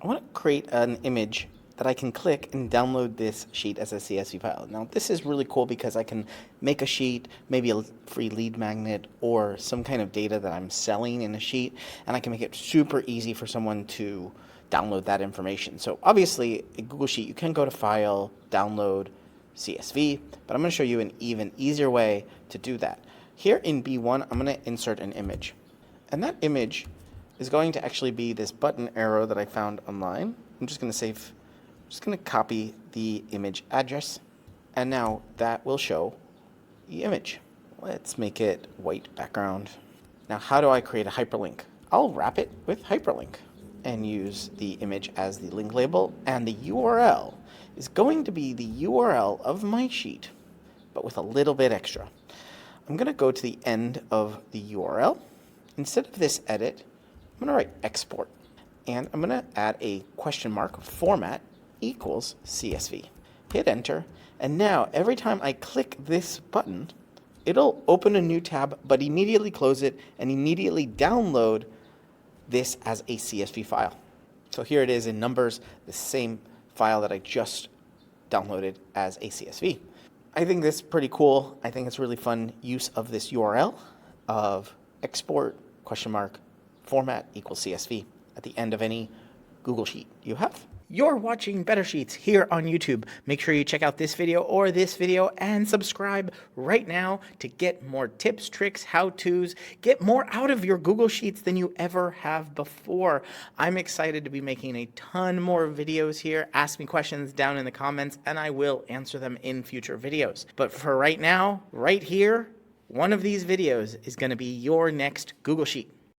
I want to create an image that I can click and download this sheet as a CSV file. Now this is really cool because I can make a sheet, maybe a free lead magnet or some kind of data that I'm selling in a sheet, and I can make it super easy for someone to download that information. So obviously a Google Sheet, you can go to File, Download, CSV, but I'm going to show you an even easier way to do that. Here in B1, I'm going to insert an image, and that image is going to actually be this button arrow that I found online. I'm just going to copy the image address, and now that will show the image. Let's make it white background. Now, how do I create a hyperlink? I'll wrap it with hyperlink and use the image as the link label, and the URL is going to be the URL of my sheet, but with a little bit extra. I'm going to go to the end of the URL. Instead of this edit, I'm going to write export, and I'm going to add a question mark format equals CSV. Hit enter, and now every time I click this button, it'll open a new tab, but immediately close it and immediately download this as a CSV file. So here it is in numbers, the same file that I just downloaded as a CSV. I think this is pretty cool. I think it's really fun use of this URL of export question mark format equals CSV at the end of any Google Sheet you have. You're watching Better Sheets here on YouTube. Make sure you check out this video or this video and subscribe right now to get more tips, tricks, how-tos, get more out of your Google Sheets than you ever have before. I'm excited to be making a ton more videos here. Ask me questions down in the comments and I will answer them in future videos. But for right now, right here, one of these videos is going to be your next Google Sheet.